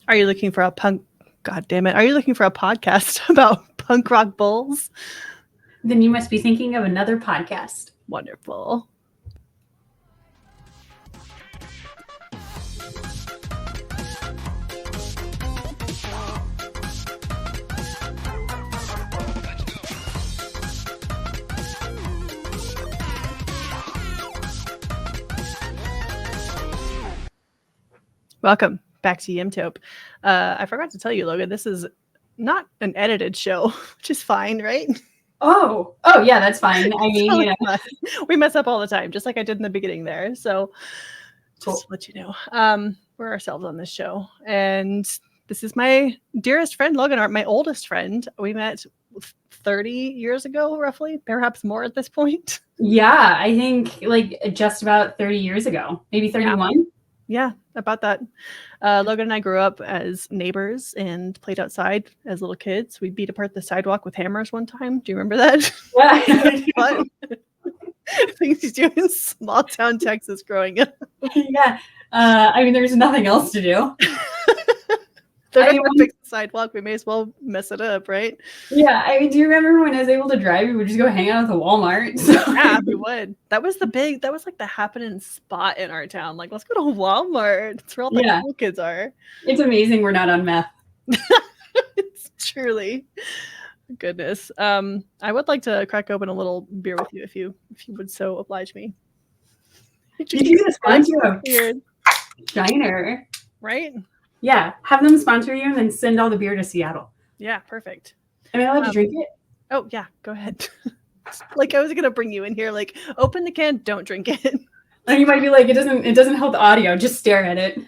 Are you looking for a punk? God damn it! Are you looking for a podcast about punk rock bulls? Then you must be thinking of another podcast. Wonderful. Welcome back to YMBToAP. I forgot to tell you, Logan, this is not an edited show, which is fine, right? Oh, yeah, that's fine. I mean, we mess up all the time, just like I did in the beginning there. So just to let you know, we're ourselves on this show. And this is my dearest friend, Logan, my oldest friend. We met 30 years ago, roughly, perhaps more at this point. Yeah, I think like just about 30 years ago, maybe 31. Yeah, about that. Logan and I grew up as neighbors and played outside as little kids. We beat apart the sidewalk with hammers one time. Do you remember that? Yeah. Things you do in small town Texas growing up. Yeah. I mean, there's nothing else to do. They're not going to fix the sidewalk. We may as well mess it up, right? Yeah. I mean, do you remember when I was able to drive, we would just go hang out at the Walmart? So. Yeah, we would. That was like the happening spot in our town. Like, let's go to Walmart. That's where all the cool kids are. It's amazing we're not on meth. It's truly. Goodness. I would like to crack open a little beer with you if you would so oblige me. You do the sponsor of Shiner. Right? Yeah. Have them sponsor you and then send all the beer to Seattle. Yeah, perfect. Am I allowed to drink it? Oh, yeah. Go ahead. Like I was going to bring you in here, like open the can, don't drink it. And you might be like, it doesn't help the audio. Just stare at it.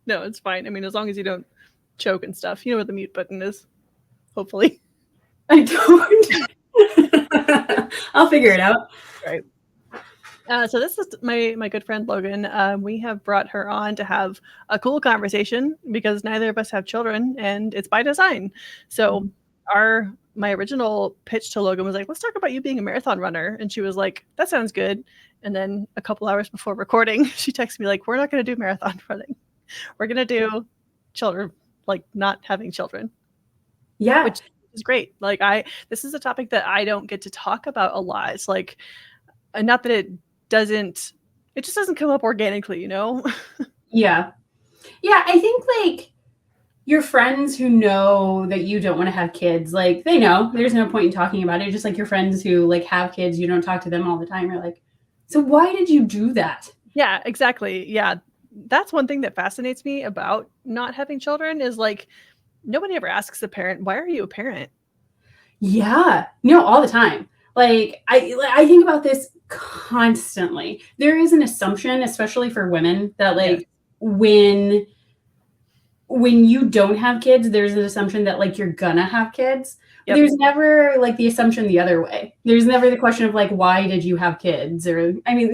No, it's fine. I mean, as long as you don't choke and stuff. You know what the mute button is. Hopefully. I don't. I'll figure it out. Right. So this is my good friend Logan. We have brought her on to have a cool conversation because neither of us have children, and it's by design. So my original pitch to Logan was like, let's talk about you being a marathon runner. And she was like, that sounds good. And then a couple hours before recording, she texted me like, we're not going to do marathon running. We're going to do children, like not having children. Yeah. Which is great. Like this is a topic that I don't get to talk about a lot. It's like, not that it just doesn't come up organically, you know? Yeah. Yeah. I think like your friends who know that you don't want to have kids, like they know there's no point in talking about it. Just like your friends who like have kids, you don't talk to them all the time. You're like, so why did you do that? Yeah, exactly. Yeah. That's one thing that fascinates me about not having children is like, nobody ever asks a parent, why are you a parent? Yeah. No, all the time. Like I think about this constantly. There is an assumption, especially for women, that like when you don't have kids, there's an assumption that like you're gonna have kids. Yep. There's never like the assumption the other way. There's never the question of like, why did you have kids? Or I mean,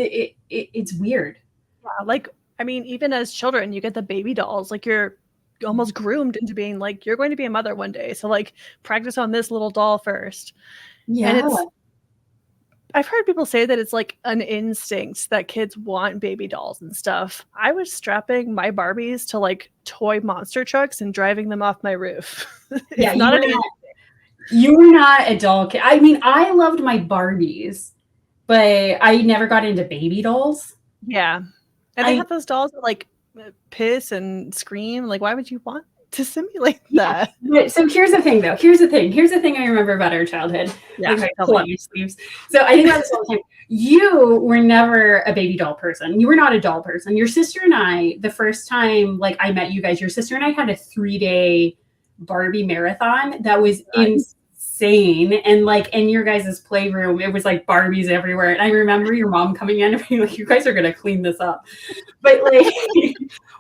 it's weird. Yeah, like I mean, even as children, you get the baby dolls. Like you're almost groomed into being like, you're going to be a mother one day. So like practice on this little doll first. Yeah. And I've heard people say that it's like an instinct that kids want baby dolls and stuff. I was strapping my Barbies to like toy monster trucks and driving them off my roof. Yeah, you were not a doll kid. I mean, I loved my Barbies, but I never got into baby dolls. Yeah. And they have those dolls that like piss and scream. Like, why would you want to simulate that? Yeah. So here's the thing, though. Here's the thing I remember about our childhood. Yeah, okay, pull up your sleeves. So I think about this all the time. You were never a baby doll person. You were not a doll person. Your sister and I, the first time like I met you guys, your sister and I had a 3-day Barbie marathon that was insane. And like in your guys' playroom, it was like Barbies everywhere. And I remember your mom coming in and being like, you guys are gonna clean this up. But like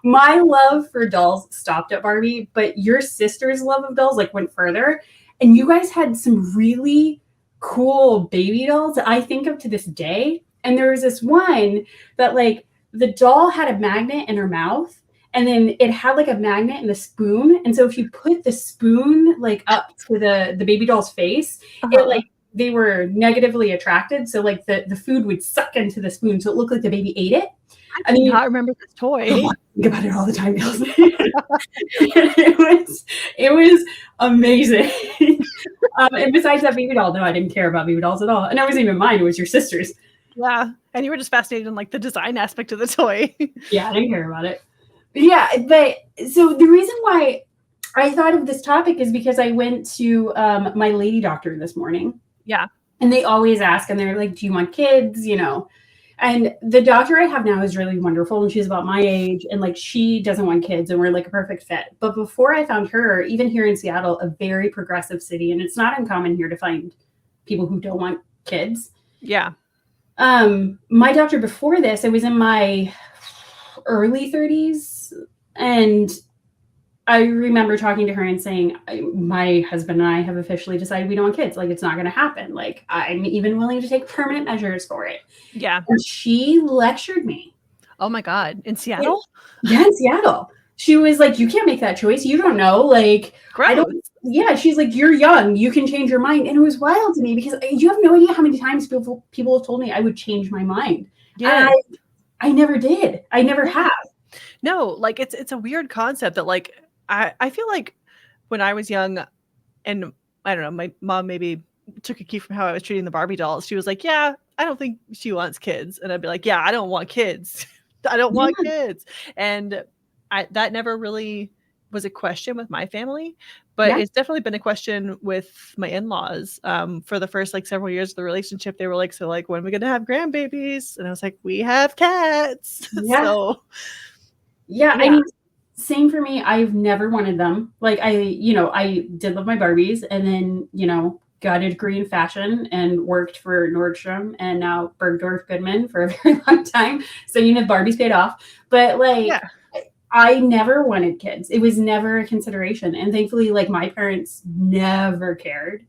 my love for dolls stopped at Barbie, but your sister's love of dolls like went further. And you guys had some really cool baby dolls that I think of to this day. And there was this one that like the doll had a magnet in her mouth. And then it had like a magnet and a spoon. And so if you put the spoon like up to the baby doll's face, it like they were negatively attracted. So like the food would suck into the spoon. So it looked like the baby ate it. I do not remember this toy. I think about it all the time, Kelsey. it was amazing. And besides that baby doll, no, I didn't care about baby dolls at all. And it wasn't even mine, it was your sister's. Yeah. And you were just fascinated in like the design aspect of the toy. Yeah, I didn't care about it. Yeah, but so the reason why I thought of this topic is because I went to my lady doctor this morning. Yeah. And they always ask, and they're like, do you want kids? You know, and the doctor I have now is really wonderful, and she's about my age, and like she doesn't want kids, and we're like a perfect fit. But before I found her, even here in Seattle, a very progressive city, and it's not uncommon here to find people who don't want kids. Yeah. My doctor before this, I was in my early 30s, and I remember talking to her and saying, my husband and I have officially decided we don't want kids. Like, it's not going to happen. Like, I'm even willing to take permanent measures for it. Yeah. And she lectured me. Oh my God. In Seattle? Yeah, in Seattle. She was like, you can't make that choice. You don't know. Like, Gross. Yeah, she's like, you're young. You can change your mind. And it was wild to me because you have no idea how many times people have told me I would change my mind. Yeah. I never did. I never have. No, like it's a weird concept that like, I feel like when I was young and I don't know, my mom maybe took a cue from how I was treating the Barbie dolls. She was like, yeah, I don't think she wants kids. And I'd be like, yeah, I don't want kids. I don't want kids. And that never really was a question with my family, but it's definitely been a question with my in-laws. For the first like several years of the relationship, they were like, so like, when are we going to have grandbabies? And I was like, we have cats. Yeah. So yeah, I mean, same for me. I've never wanted them. Like I did love my Barbies, and then, got a degree in fashion and worked for Nordstrom and now Bergdorf Goodman for a very long time. So, Barbies paid off. But like, I never wanted kids. It was never a consideration. And thankfully, like my parents never cared.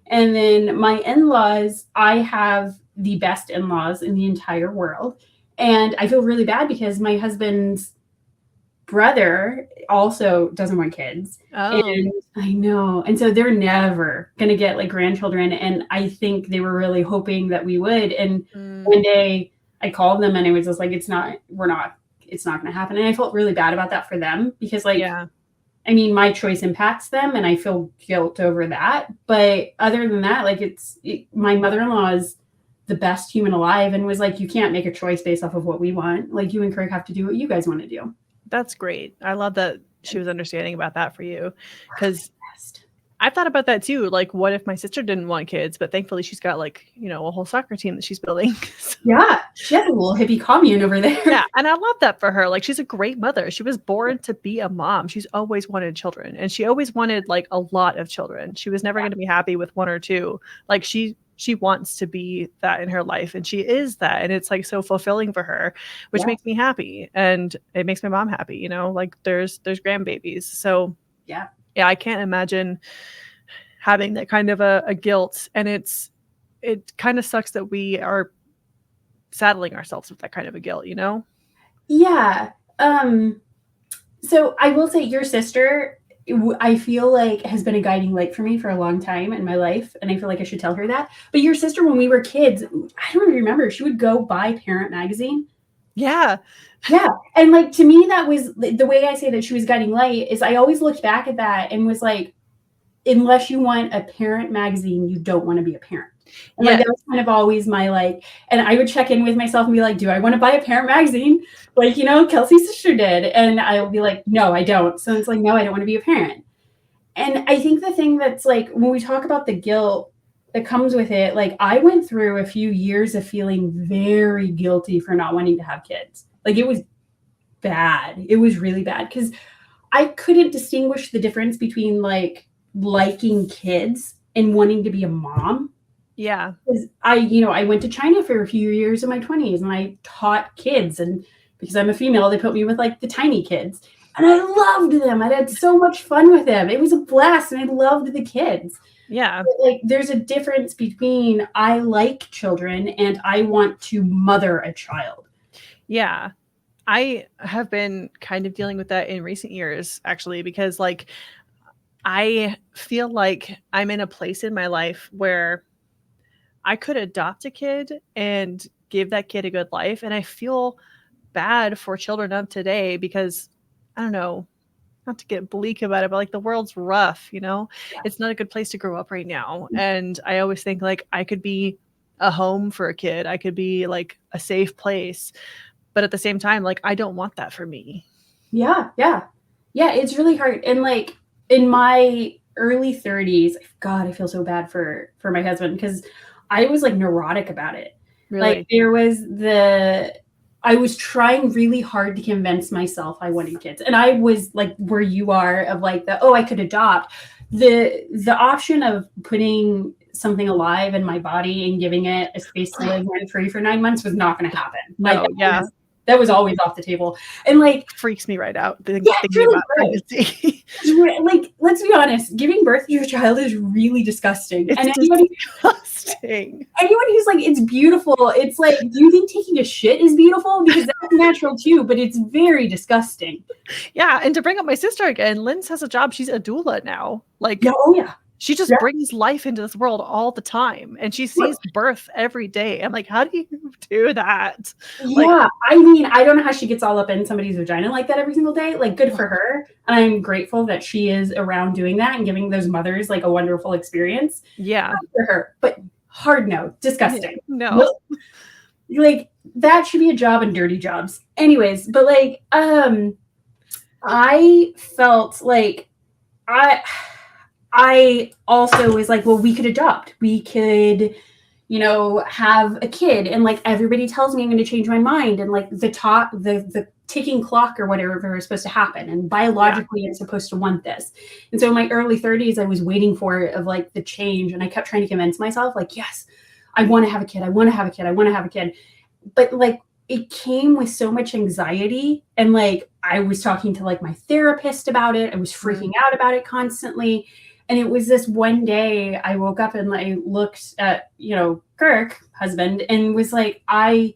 And then my in-laws, I have the best in-laws in the entire world. And I feel really bad because my husband's brother also doesn't want kids. And I know. And so they're never going to get like grandchildren. And I think they were really hoping that we would. And one day I called them and it was just like, it's not going to happen. And I felt really bad about that for them because like, I mean, my choice impacts them and I feel guilt over that. But other than that, like my mother-in-law is the best human alive and was like, you can't make a choice based off of what we want. Like you and Craig have to do what you guys want to do. That's great. I love that she was understanding about that for you. Because I've thought about that too. Like, what if my sister didn't want kids, but thankfully she's got like, a whole soccer team that she's building. Yeah. She has a little hippie commune over there. Yeah. And I love that for her. Like, she's a great mother. She was born to be a mom. She's always wanted children. And she always wanted like a lot of children. She was never going to be happy with one or two. Like she wants to be that in her life, and she is that, and it's like so fulfilling for her, which makes me happy, and it makes my mom happy. Like there's grandbabies. So yeah, I can't imagine having that kind of a guilt, and it kind of sucks that we are saddling ourselves with that kind of a guilt. Yeah. So I will say your sister, I feel like has been a guiding light for me for a long time in my life. And I feel like I should tell her that. But your sister, when we were kids, I don't remember, she would go buy Parent Magazine. Yeah. Yeah. And like, to me, that was the way I say that she was guiding light is I always looked back at that and was like, unless you want a Parent Magazine, you don't want to be a parent. And like, that was kind of always my like, and I would check in with myself and be like, do I want to buy a Parent Magazine? Like, Kelsey's sister did. And I will be like, no, I don't. So it's like, no, I don't want to be a parent. And I think the thing that's like, when we talk about the guilt that comes with it, like I went through a few years of feeling very guilty for not wanting to have kids. Like it was bad. It was really bad because I couldn't distinguish the difference between like liking kids and wanting to be a mom. Yeah. Because I went to China for a few years in my 20s and I taught kids, and because I'm a female, they put me with like the tiny kids and I loved them. I had so much fun with them. It was a blast and I loved the kids. Yeah. But like there's a difference between I like children and I want to mother a child. Yeah. I have been kind of dealing with that in recent years, actually, because like I feel like I'm in a place in my life where I could adopt a kid and give that kid a good life. And I feel bad for children of today because I don't know, not to get bleak about it, but like the world's rough, you know? Yeah. It's not a good place to grow up right now. And I always think like I could be a home for a kid. I could be like a safe place. But at the same time, like I don't want that for me. Yeah, yeah. Yeah, it's really hard. And like in my early 30s, God, I feel so bad for my husband because I was like neurotic about it. Like Really. I was trying really hard to convince myself I wanted kids. And I was like where you are of like I could adopt. The option of putting something alive in my body and giving it a space to live rent free for 9 months was not going to happen. Like that was always off the table. And like freaks me right out thinking really about pregnancy. Like, let's be honest, giving birth to your child is really disgusting. It's and disgusting. Anyone who's like, it's beautiful, it's like, do you think taking a shit is beautiful? Because that's natural too, but it's very disgusting. Yeah, and to bring up my sister again, Linz has a job. She's a doula now. Like, she just brings life into this world all the time, and she sees birth every day. I'm like, how do you do that? Yeah, like, I mean, I don't know how she gets all up in somebody's vagina like that every single day. Like, good for her, and I'm grateful that she is around doing that and giving those mothers like a wonderful experience. Yeah, good for her, but hard no, disgusting. No, like that should be a job and dirty jobs. Anyways, but like, I felt like I also was like, well, we could adopt. We could, have a kid. And like everybody tells me I'm going to change my mind. And like the ticking clock or whatever is supposed to happen. And biologically, I'm supposed to want this. And so in my early 30s, I was waiting for it of like the change. And I kept trying to convince myself like, yes, I want to have a kid. I want to have a kid. I want to have a kid. But like, it came with so much anxiety. And like, I was talking to like my therapist about it. I was freaking out about it constantly. And it was this one day I woke up and I looked at, Kirk, husband, and was like, I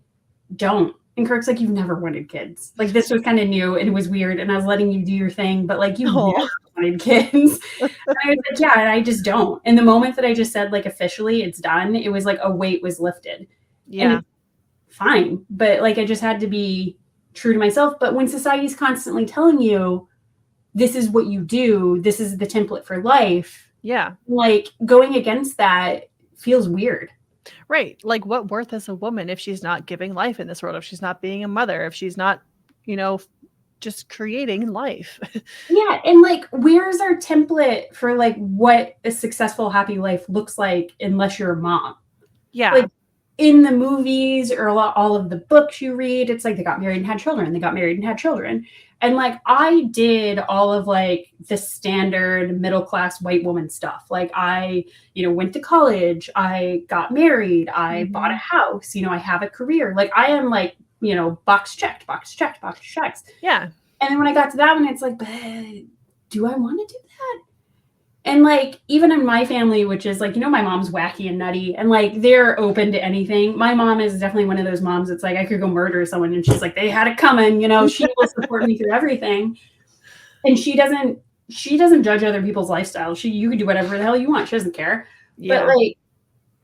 don't. And Kirk's like, you've never wanted kids. Like, this was kind of new and it was weird. And I was letting you do your thing, but like, you've never wanted kids. And I was like, yeah, and I just don't. And the moment that I just said, like, officially it's done, it was like a weight was lifted. Yeah. And fine. But like, I just had to be true to myself. But when society's constantly telling you, this is what you do, this is the template for life. Yeah. Like going against that feels weird. Right. Like what worth is a woman if she's not giving life in this world, if she's not being a mother, if she's not, just creating life. Yeah. And like, where's our template for like what a successful, happy life looks like unless you're a mom? Yeah. Like in the movies or all of the books you read, it's like they got married and had children. They got married and had children. And like, I did all of like the standard middle-class white woman stuff. Like I, went to college, I got married, I bought a house, I have a career. Like I am like, box checked, box checked, box checks. Yeah. And then when I got to that one, it's like, but do I want to do that? And like, even in my family, which is like, my mom's wacky and nutty and like, they're open to anything. My mom is definitely one of those moms that's like, I could go murder someone. And she's like, they had it coming, she will support me through everything. And she doesn't judge other people's lifestyle. You can do whatever the hell you want. She doesn't care. Yeah. But like,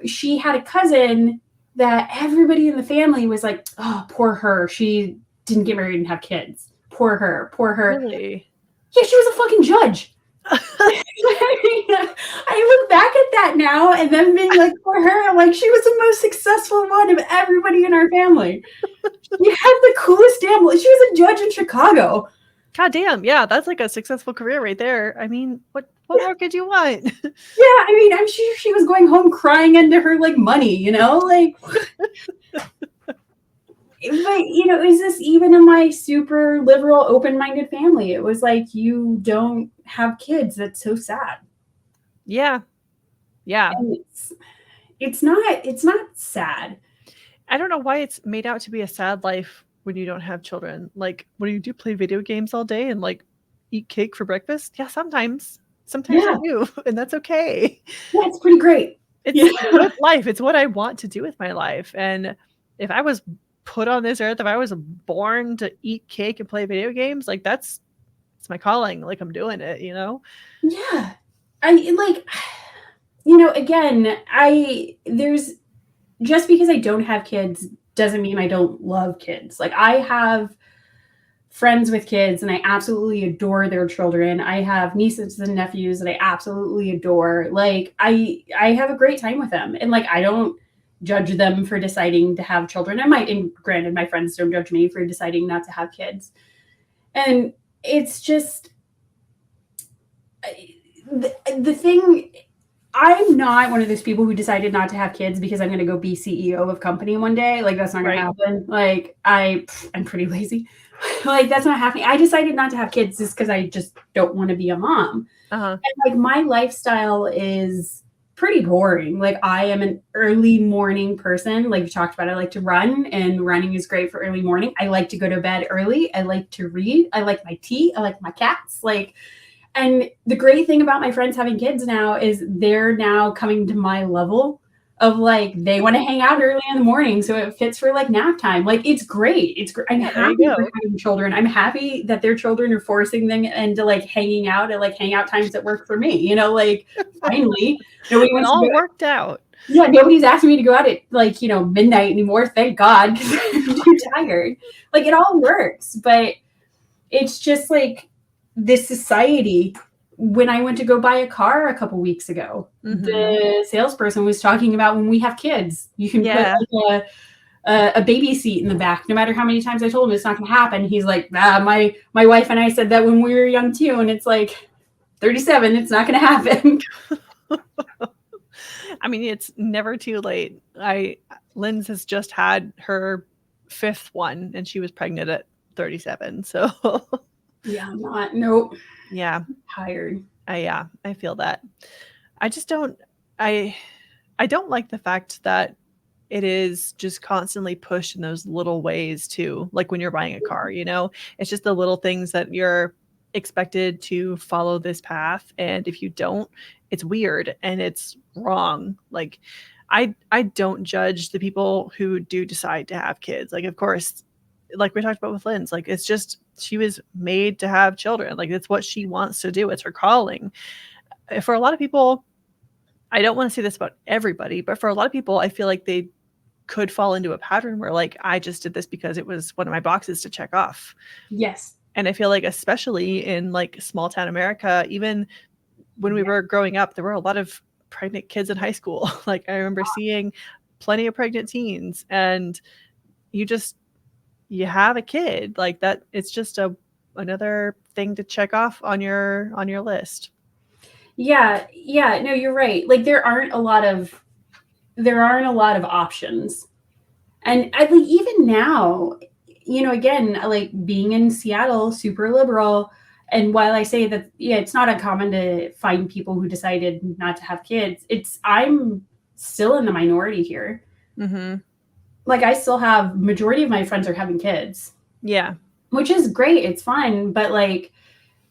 she had a cousin that everybody in the family was like, oh, poor her. She didn't get married and have kids. Poor her. Poor her. Really? Yeah, she was a fucking judge. I look back at that now and then being like, for her, like she was the most successful one of everybody in our family. She had the coolest damn. She was a judge in Chicago. God damn, yeah, that's like a successful career right there. I mean, what more could you want? Yeah, I mean, I'm sure she was going home crying into her like money, like. But is this even in my super liberal, open-minded family? It was like, you don't have kids. That's so sad. Yeah. Yeah. And it's not sad. I don't know why it's made out to be a sad life when you don't have children. Like, what do you do? Play video games all day and like eat cake for breakfast? Yeah, sometimes. Sometimes I do, and that's okay. Yeah, it's pretty great. It's a good life. It's what I want to do with my life. And if I was put on this earth, if I was born to eat cake and play video games, like it's my calling. Like I'm doing it, Yeah. I like, again, just because I don't have kids doesn't mean I don't love kids. Like, I have friends with kids and I absolutely adore their children. I have nieces and nephews that I absolutely adore. Like, I have a great time with them. And like, I don't judge them for deciding to have children. And granted, my friends don't judge me for deciding not to have kids. And it's just the thing. I'm not one of those people who decided not to have kids because I'm going to go be CEO of a company one day. Like, that's not going to happen. Like, I'm pretty lazy. Like, that's not happening. I decided not to have kids just because I just don't want to be a mom. And like, my lifestyle is pretty boring. Like, I am an early morning person. Like we talked about, I like to run, and running is great for early morning. I like to go to bed early. I like to read. I like my tea. I like my cats. Like, and the great thing about my friends having kids now is they're now coming to my level of like, they want to hang out early in the morning. So it fits for like nap time. Like, it's great. It's great. I'm happy for having children. I'm happy that their children are forcing them into like hanging out at like hangout times that work for me. You know, like, finally, nobody wants it all to go. Worked out. Yeah, nobody's asking me to go out at like, midnight anymore. Thank God, because I'm too tired. Like, it all works, but it's just like this society. When I went to go buy a car a couple weeks ago, the salesperson was talking about, when we have kids, you can put like a baby seat in the back. No matter how many times I told him it's not going to happen, he's like, my wife and I said that when we were young too, and it's like 37, it's not going to happen. I mean, it's never too late. Lynn's has just had her 5th one, and she was pregnant at 37. So yeah, I'm not. Nope. Yeah, I'm tired. I feel that. I just don't. I don't like the fact that it is just constantly pushed in those little ways too. Like when you're buying a car, it's just the little things that you're expected to follow this path, and if you don't, it's weird and it's wrong. Like, I don't judge the people who do decide to have kids. Like, of course, like we talked about with Lynn's, like, it's just, she was made to have children. Like, it's what she wants to do. It's her calling. For a lot of people, I don't want to say this about everybody, but for a lot of people, I feel like they could fall into a pattern where like, I just did this because it was one of my boxes to check off. Yes. And I feel like, especially in like small town America, even when we were growing up, there were a lot of pregnant kids in high school. Like, I remember seeing plenty of pregnant teens, and you have a kid like that. It's just another thing to check off on your list. Yeah. No, you're right. Like, there aren't a lot of options. And I think even now, again, like being in Seattle, super liberal. And while I say that, yeah, it's not uncommon to find people who decided not to have kids, I'm still in the minority here. Like, I still have, majority of my friends are having kids. Yeah. Which is great. It's fun. But like,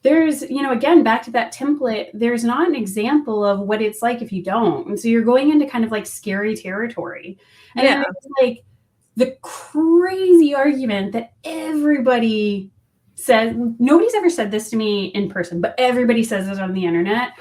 there's, again, back to that template, there's not an example of what it's like if you don't. And so you're going into kind of like scary territory. And then there's like the crazy argument that everybody says, nobody's ever said this to me in person, but everybody says this on the internet.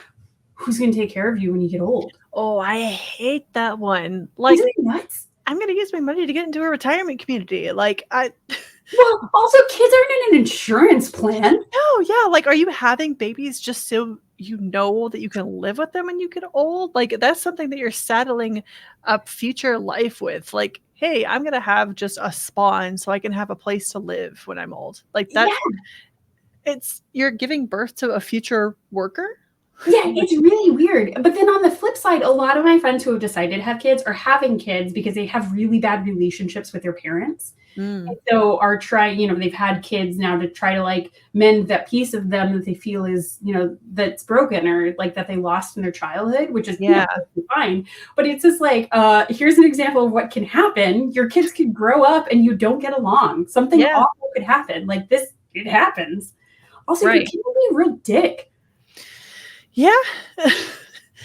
Who's going to take care of you when you get old? Oh, I hate that one. Like, isn't it nuts? I'm going to use my money to get into a retirement community. Like, well, also, kids aren't in an insurance plan. No, yeah. Like, are you having babies just so you know that you can live with them when you get old? Like, that's something that you're saddling up future life with. Like, hey, I'm going to have just a spawn so I can have a place to live when I'm old. Like that. Yeah. You're giving birth to a future worker. Yeah, it's really weird. But then on the flip side, a lot of my friends who have decided to have kids are having kids because they have really bad relationships with their parents. And so are trying, they've had kids now to try to like mend that piece of them that they feel is, that's broken, or like that they lost in their childhood, which is fine. But it's just like, here's an example of what can happen. Your kids could grow up and you don't get along. Something awful could happen. Like this, it happens. Also, your kid will be a real dick. Yeah.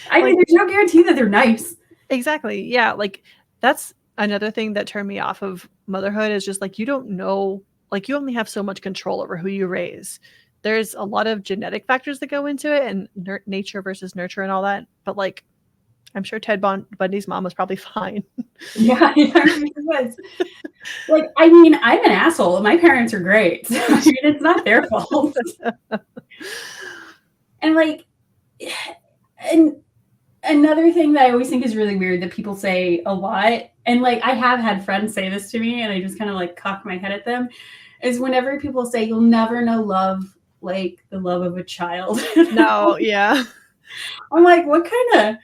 I mean, there's no guarantee that they're nice. Exactly. Yeah. Like, that's another thing that turned me off of motherhood, is just like, you don't know, like, you only have so much control over who you raise. There's a lot of genetic factors that go into it, and nature versus nurture and all that. But like, I'm sure Ted Bundy's mom was probably fine. Yeah, it was. Like, I mean, I'm an asshole. My parents are great. So, I mean, it's not their fault. And like, and another thing that I always think is really weird that people say a lot, and like I have had friends say this to me, and I just kind of like cock my head at them, is whenever people say you'll never know love like the love of a child. No, yeah. I'm like, what kind of,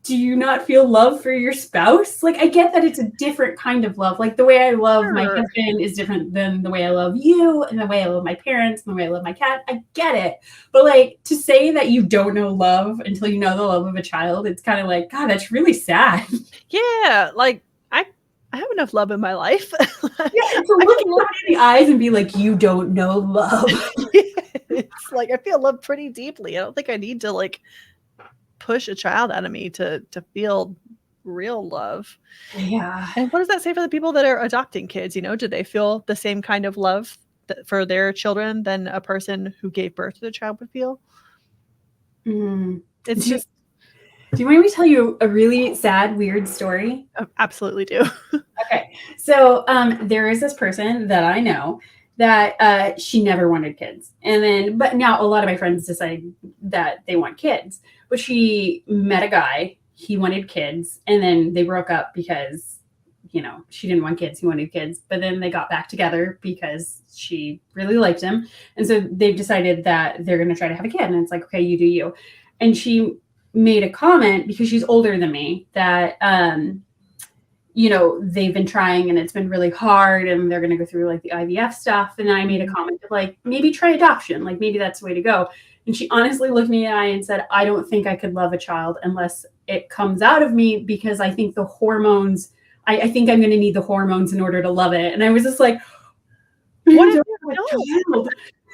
do you not feel love for your spouse? Like, I get that it's a different kind of love. Like, the way I love my husband is different than the way I love you, and the way I love my parents, and the way I love my cat. I get it. But, like, to say that you don't know love until you know the love of a child, it's kind of like, God, that's really sad. Yeah, like, I have enough love in my life. Yeah, to look at in the eyes and be like, you don't know love. It's like, I feel love pretty deeply. I don't think I need to, like, push a child out of me to feel real love. Yeah. And what does that say for the people that are adopting kids? You know, do they feel the same kind of love for their children than a person who gave birth to the child would feel? It's just. Do you want me to tell you a really sad, weird story? Absolutely do. Okay. So there is this person that I know that she never wanted kids. And then, but now a lot of my friends decide that they want kids. But she met a guy, he wanted kids, and then they broke up because, you know, she didn't want kids, he wanted kids. But then they got back together because she really liked him. And so they've decided that they're going to try to have a kid. And it's like, okay, you do you. And she made a comment, because she's older than me, that you know, they've been trying and it's been really hard and they're going to go through like the IVF stuff. And then I made a comment of like, maybe try adoption, like maybe that's the way to go. And she honestly looked me in the eye and said, I don't think I could love a child unless it comes out of me, because I think the hormones, I think I'm going to need the hormones in order to love it. And I was just like, what?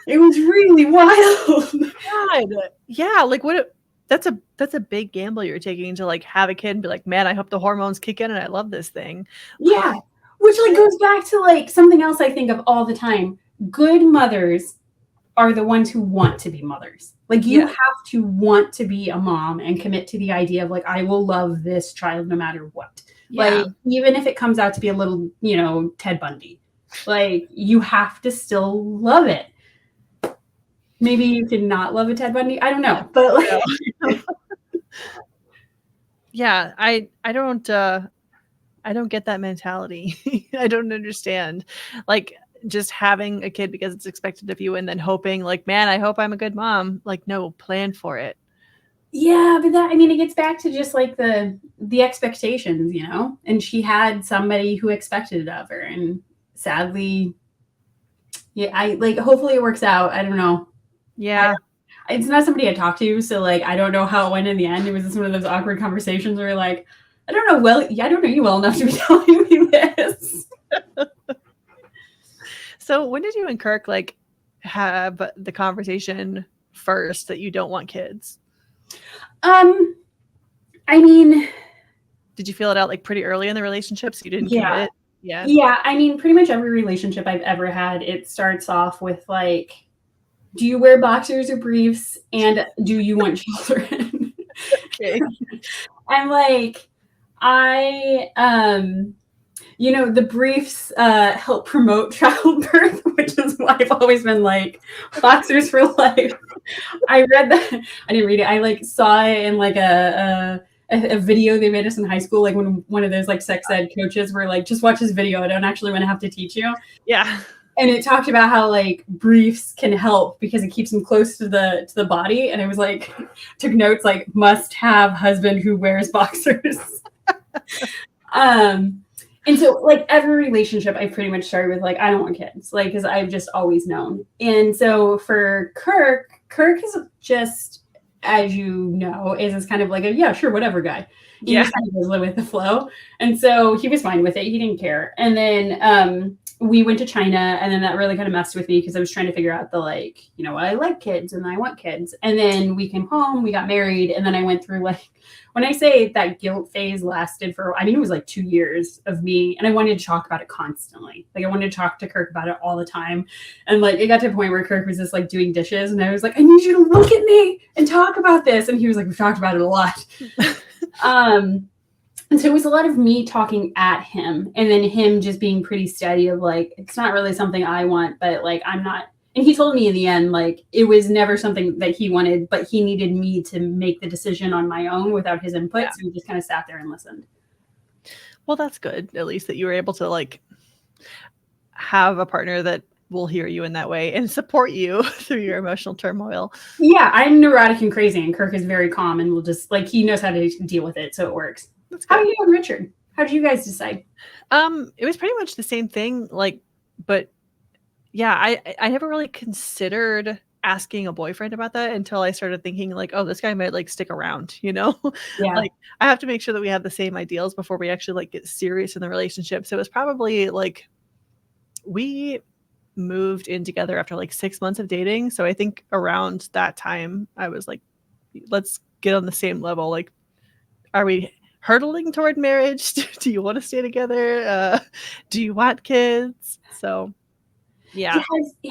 It was really wild. God. Yeah, like what? That's a big gamble you're taking to like have a kid and be like, man, I hope the hormones kick in and I love this thing. Yeah, which like goes back to like something else I think of all the time. Good mothers are the ones who want to be mothers. Like you have to want to be a mom and commit to the idea of like, I will love this child no matter what. Yeah. Like even if it comes out to be a little, you know, Ted Bundy, like you have to still love it. Maybe you can not love a Ted Bundy. I don't know, but like, yeah, I don't get that mentality. I don't understand, like just having a kid because it's expected of you, and then hoping like, man, I hope I'm a good mom. Like, no, plan for it. Yeah, but that, I mean, it gets back to just like the expectations, you know. And she had somebody who expected it of her, and sadly, yeah, I like. Hopefully, it works out. I don't know. Yeah. It's not somebody I talked to, so like I don't know how it went in the end. It was just one of those awkward conversations where like, I don't know you well enough to be telling me this. So when did you and Kirk like have the conversation first that you don't want kids? I mean, did you feel it out like pretty early in the relationship so you didn't commit? Yeah, I mean, pretty much every relationship I've ever had, it starts off with like, do you wear boxers or briefs, and do you want children? Okay. I'm like, you know, the briefs help promote childbirth, which is why I've always been like, boxers for life. I read that. I didn't read it. I like saw it in like a video they made us in high school, like when one of those like sex ed coaches were like, just watch this video, I don't actually want to have to teach you. Yeah. And it talked about how like briefs can help because it keeps them close to the body. And it was like, took notes like, must have husband who wears boxers. And so like every relationship I pretty much started with like, I don't want kids, like, because I've just always known. And so for Kirk is just, as you know, is this kind of like a, yeah, sure, whatever guy. He just kind of goes with the flow. And so he was fine with it. He didn't care. And then we went to China, and then that really kind of messed with me because I was trying to figure out the like, you know, I like kids and I want kids. And then we came home, we got married, and then I went through like, when I say that guilt phase lasted for, I mean, it was like 2 years of me, and I wanted to talk about it constantly. Like I wanted to talk to Kirk about it all the time. And like, it got to a point where Kirk was just like doing dishes, and I was like, I need you to look at me and talk about this. And he was like, we've talked about it a lot. And so it was a lot of me talking at him and then him just being pretty steady of like, it's not really something I want, but like, I'm not. And he told me in the end, like, it was never something that he wanted, but he needed me to make the decision on my own without his input. Yeah. So we just kind of sat there and listened. Well, that's good. At least that you were able to like have a partner that will hear you in that way and support you through your emotional turmoil. Yeah, I'm neurotic and crazy, and Kirk is very calm and will just like, he knows how to deal with it, so it works. How are you and Richard? How did you guys decide? It was pretty much the same thing, like, but yeah, I never really considered asking a boyfriend about that until I started thinking like, oh, this guy might like stick around, you know? Yeah. Like I have to make sure that we have the same ideals before we actually like get serious in the relationship. So it was probably like we moved in together after like 6 months of dating. So I think around that time I was like, let's get on the same level. Like, are we hurtling toward marriage? Do you want to stay together? Do you want kids? So yeah.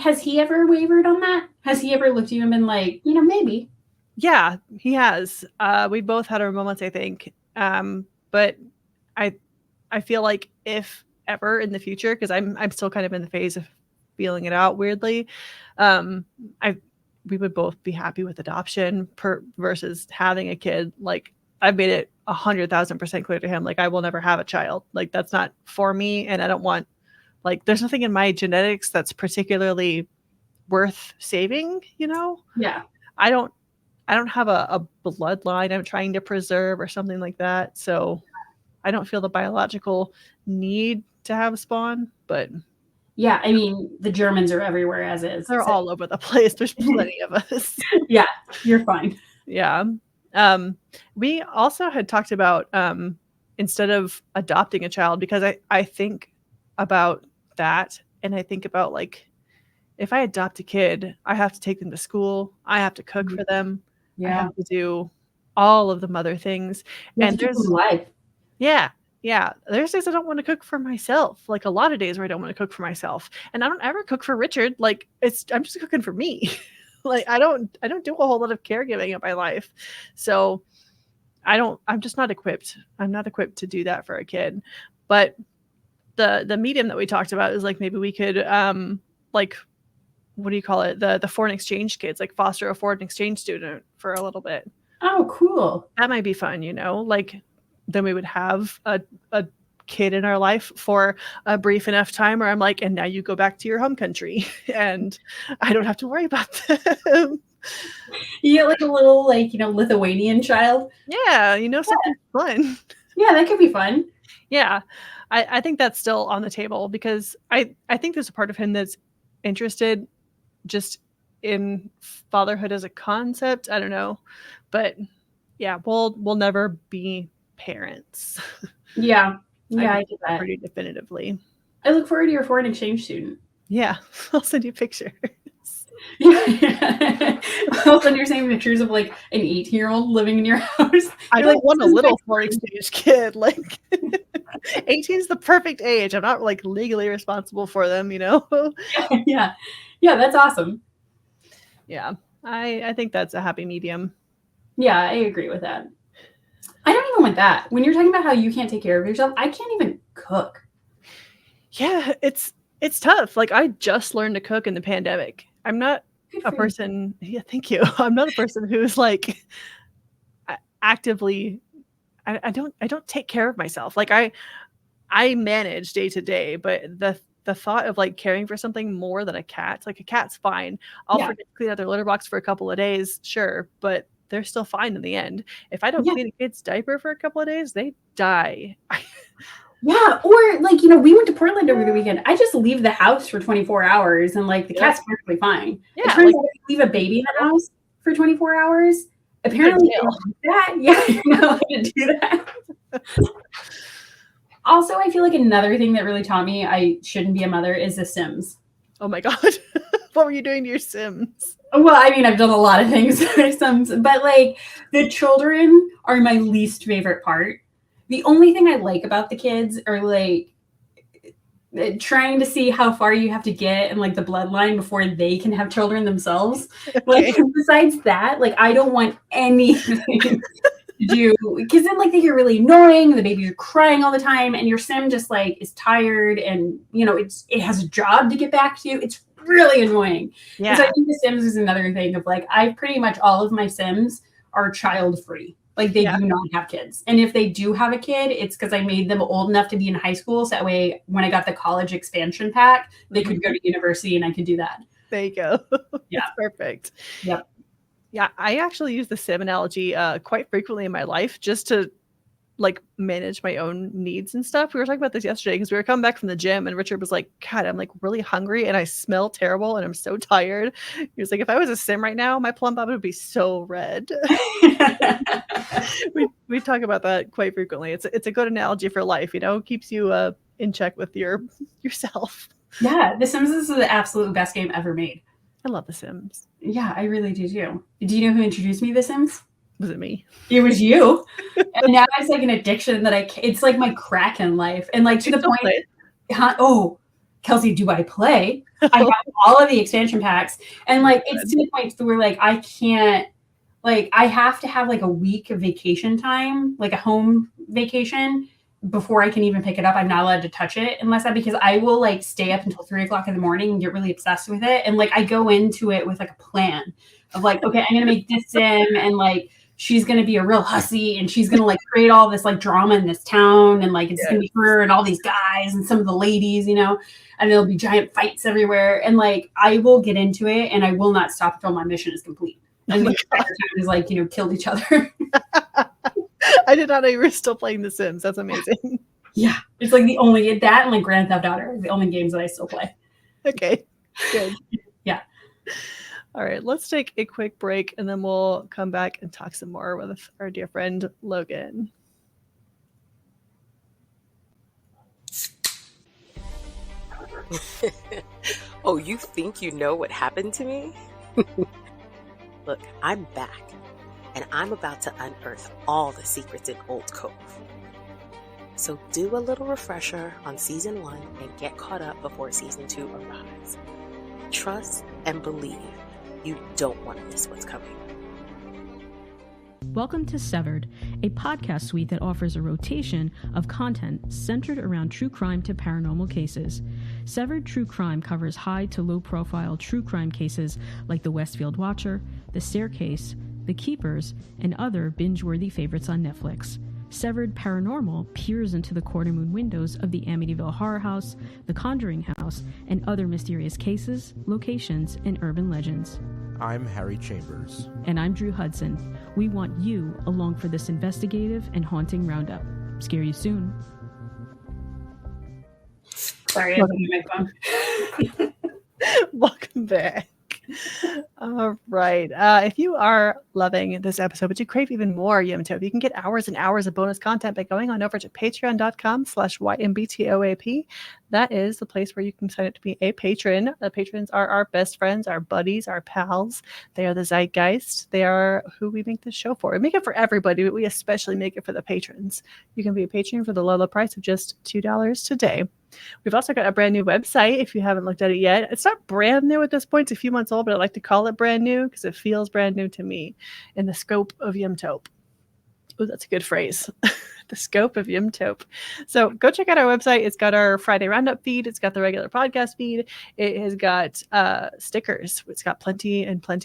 Has he ever wavered on that? Has he ever looked at you and been like, you know, maybe? Yeah, he has. We both had our moments, I think. But I feel like if ever in the future, because I'm still kind of in the phase of feeling it out weirdly, we would both be happy with adoption versus having a kid. Like I've made it 100,000% clear to him, like I will never have a child. Like that's not for me, and I don't want. Like there's nothing in my genetics that's particularly worth saving, you know? Yeah. I don't have a bloodline I'm trying to preserve or something like that. So I don't feel the biological need to have a spawn, but yeah, I mean, the Germans are everywhere as is. They're all over the place. There's plenty of us. Yeah, you're fine. Yeah. We also had talked about instead of adopting a child, because I think about that, and I think about like if I adopt a kid, I have to take them to school, I have to cook for them, I have to do all of the mother things, and there's life. Yeah, there's days I don't want to cook for myself, like a lot of days where I don't want to cook for myself, and I don't ever cook for Richard. Like I'm just cooking for me. Like I don't do a whole lot of caregiving in my life, so I'm just not equipped. I'm not equipped to do that for a kid. But the medium that we talked about is like maybe we could like, what do you call it, the foreign exchange kids, like foster a foreign exchange student for a little bit. Oh, cool. That might be fun, you know, like then we would have a kid in our life for a brief enough time where I'm like, and now you go back to your home country and I don't have to worry about them. You get like a little, like, you know, Lithuanian child. Yeah, you know, something fun. Yeah, that could be fun. Yeah, I think that's still on the table, because I think there's a part of him that's interested just in fatherhood as a concept. I don't know, but yeah, we'll never be parents. Yeah, I get that pretty definitively. I look forward to your foreign exchange student. Yeah, I'll send you pictures. Yeah. All of a sudden you're saying pictures of like an 18-year-old living in your house. I don't want a little foreign exchange kid. Like 18 is the perfect age. I'm not like legally responsible for them, you know? Yeah, that's awesome. Yeah, I think that's a happy medium. Yeah, I agree with that. I don't even want that. When you're talking about how you can't take care of yourself, I can't even cook. Yeah, it's tough. Like I just learned to cook in the pandemic. I'm not a person. Yeah, thank you. I'm not a person who's like actively. I don't take care of myself. Like I manage day to day, but the thought of like caring for something more than a cat, like a cat's fine. I'll forget to clean out their litter box for a couple of days, sure, but they're still fine in the end. If I don't clean a kid's diaper for a couple of days, they die. Yeah, or like, you know, we went to Portland over the weekend. I just leave the house for 24 hours and like the cat's perfectly fine. Yeah, it turns out if you leave a baby in the house for 24 hours, apparently you don't do that. Yeah, you're not allowed to do that. Also, I feel like another thing that really taught me I shouldn't be a mother is The Sims. Oh my God. What were you doing to your Sims? Well, I mean, I've done a lot of things to my Sims, but like the children are my least favorite part. The only thing I like about the kids are like trying to see how far you have to get in like the bloodline before they can have children themselves. Like besides that, like I don't want anything to do, because then like they get really annoying, the babies are crying all the time, and your sim just like is tired, and you know it has a job to get back to. It's really annoying. Yeah. And so I think The Sims is another thing of like, I pretty much all of my Sims are child free. Like they do not have kids. And if they do have a kid, it's because I made them old enough to be in high school. So that way, when I got the college expansion pack, they could go to university and I could do that. There you go. Yeah. That's perfect. Yep. Yeah, I actually use the sim analogy quite frequently in my life just to like manage my own needs and stuff. We were talking about this yesterday because we were coming back from the gym and Richard was like, God, I'm like really hungry and I smell terrible and I'm so tired. He was like, if I was a sim right now, my plum bob would be so red. we talk about that quite frequently. It's a good analogy for life, you know, keeps you in check with yourself. Yeah, The Sims is the absolute best game ever made. I love The Sims. Yeah, I really do too. Do you know who introduced me to The Sims? Was it me? It was you. And now it's like an addiction that it's like my crack in life. And like to the point, oh, Kelsey, do I play? I have all of the expansion packs. And like, it's to the point where like, I can't, like, I have to have like a week of vacation time, like a home vacation before I can even pick it up. I'm not allowed to touch it because I will like stay up until 3 o'clock in the morning and get really obsessed with it. And like, I go into it with like a plan of like, okay, I'm going to make this sim and like, she's going to be a real hussy and she's going to like create all this like drama in this town. And like, it's going to be her and all these guys and some of the ladies, you know, and there'll be giant fights everywhere. And like, I will get into it and I will not stop until my mission is complete. And the entire time is like, you know, killed each other. I did not know you were still playing The Sims. That's amazing. Yeah. It's like the only, that and like Grand Theft Auto are the only games that I still play. Okay. Good. Yeah. All right. Let's take a quick break and then we'll come back and talk some more with our dear friend, Logan. Oh, you think you know what happened to me? Look, I'm back. And I'm about to unearth all the secrets in Old Cove. So do a little refresher on Season 1 and get caught up before Season 2 arrives. Trust and believe you don't want to miss what's coming. Welcome to Severed, a podcast suite that offers a rotation of content centered around true crime to paranormal cases. Severed True Crime covers high to low profile true crime cases like the Westfield Watcher, The Staircase, The Keepers, and other binge-worthy favorites on Netflix. Severed Paranormal peers into the corner moon windows of the Amityville Horror House, the Conjuring House, and other mysterious cases, locations, and urban legends. I'm Harry Chambers. And I'm Drew Hudson. We want you along for this investigative and haunting roundup. Scare you soon. Sorry, I was on my phone. Welcome back. All right. If you are loving this episode, but you crave even more YMBToAP, you can get hours and hours of bonus content by going on over to patreon.com/YMBToAP. That is the place where you can sign up to be a patron. The patrons are our best friends, our buddies, our pals. They are the zeitgeist. They are who we make this show for. We make it for everybody, but we especially make it for the patrons. You can be a patron for the low price of just $2 today. We've also got a brand new website if you haven't looked at it yet. It's not brand new at this point. It's a few months old, but I like to call it brand new because it feels brand new to me in the scope of YMBToAP. Oh, that's a good phrase. The scope of YMBToAP. So go check out our website. It's got our Friday Roundup feed. It's got the regular podcast feed. It has got stickers. It's got plenty